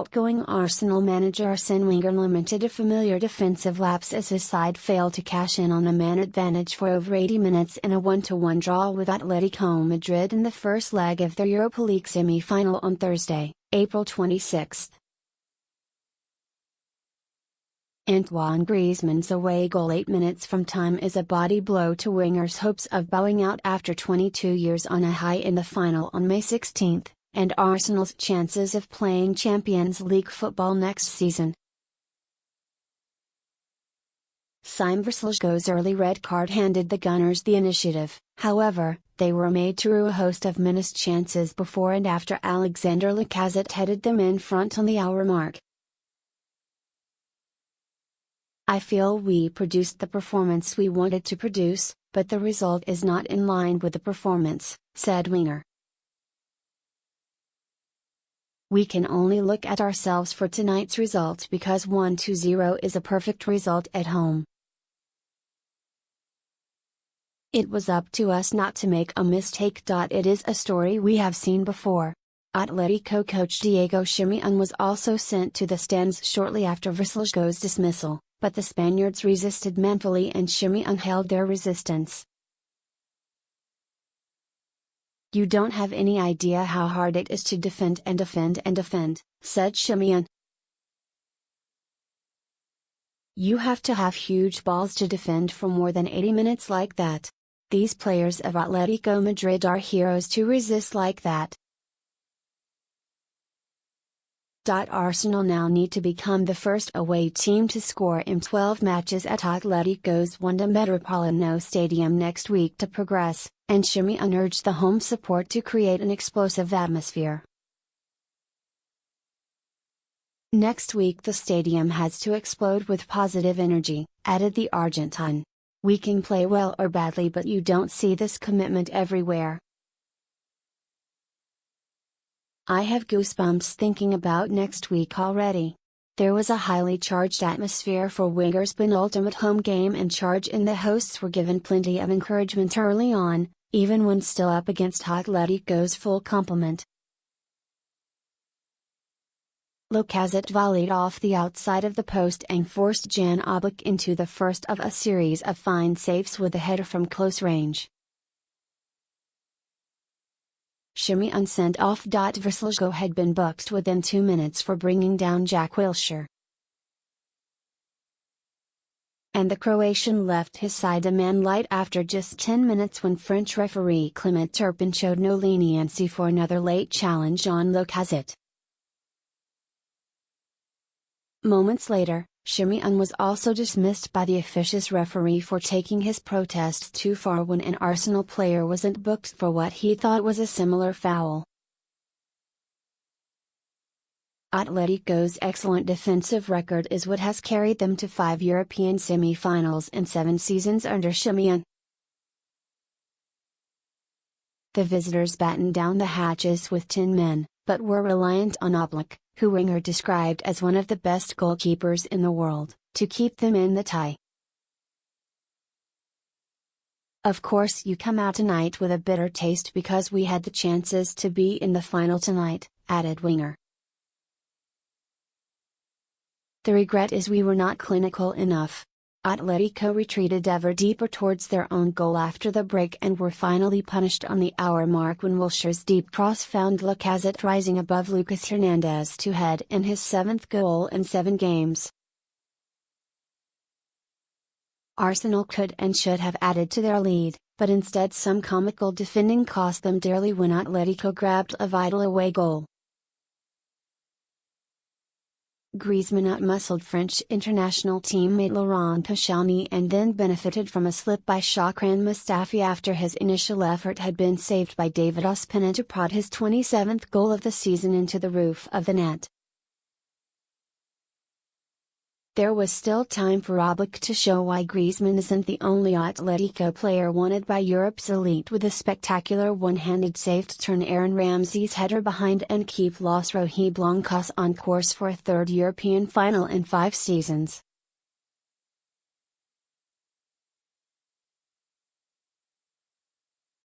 Outgoing Arsenal manager Arsene Wenger lamented a familiar defensive lapse as his side failed to cash in on a man advantage for over 80 minutes in a 1-1 draw with Atletico Madrid in the first leg of their Europa League semi-final on Thursday, April 26. Antoine Griezmann's away goal 8 minutes from time is a body blow to Wenger's hopes of bowing out after 22 years on a high in the final on May 16. And Arsenal's chances of playing Champions League football next season. Sime Vrsaljko's early red card handed the Gunners the initiative, however, they were made to rue a host of missed chances before and after Alexandre Lacazette headed them in front on the hour mark. "I feel we produced the performance we wanted to produce, but the result is not in line with the performance," said Wenger. "We can only look at ourselves for tonight's result because 1-0 is a perfect result at home. It was up to us not to make a mistake. It is a story we have seen before." Atletico coach Diego Simeone was also sent to the stands shortly after Vrsaljko's dismissal, but the Spaniards resisted manfully and Simeone held their resistance. "You don't have any idea how hard it is to defend and defend and defend," said Simeone. "You have to have huge balls to defend for more than 80 minutes like that. These players of Atletico Madrid are heroes to resist like that." Arsenal now need to become the first away team to score in 12 matches at Atletico's Wanda Metropolitano Stadium next week to progress, and Simeone urged the home support to create an explosive atmosphere. "Next week the stadium has to explode with positive energy," added the Argentine. "We can play well or badly, but you don't see this commitment everywhere. I have goosebumps thinking about next week already." There was a highly charged atmosphere for Wenger's penultimate home game in charge, and the hosts were given plenty of encouragement early on, even when still up against Atletico's full complement. Lacazette volleyed off the outside of the post and forced Jan Oblak into the first of a series of fine saves with a header from close range. Simeone sent off. Vrsaljko had been booked within 2 minutes for bringing down Jack Wilshere, and the Croatian left his side a man light after just 10 minutes when French referee Clement Turpin showed no leniency for another late challenge on Lacazette. Moments later, Simeone was also dismissed by the officious referee for taking his protests too far when an Arsenal player wasn't booked for what he thought was a similar foul. Atletico's excellent defensive record is what has carried them to 5 European semi-finals in 7 seasons under Simeone. The visitors battened down the hatches with 10 men, but were reliant on Oblak, who Wenger described as one of the best goalkeepers in the world, to keep them in the tie. "Of course you come out tonight with a bitter taste because we had the chances to be in the final tonight," added Wenger. "The regret is we were not clinical enough." Atletico retreated ever deeper towards their own goal after the break and were finally punished on the hour mark when Wilshere's deep cross found Lacazette rising above Lucas Hernandez to head in his 7th goal in 7 games. Arsenal could and should have added to their lead, but instead some comical defending cost them dearly when Atletico grabbed a vital away goal. Griezmann outmuscled French international teammate Laurent Koscielny and then benefited from a slip by Shakran Mustafi after his initial effort had been saved by David Ospina to prod his 27th goal of the season into the roof of the net. There was still time for Oblak to show why Griezmann isn't the only Atletico player wanted by Europe's elite with a spectacular one-handed save to turn Aaron Ramsey's header behind and keep Los Rojiblancos on course for a 3rd European final in 5 seasons.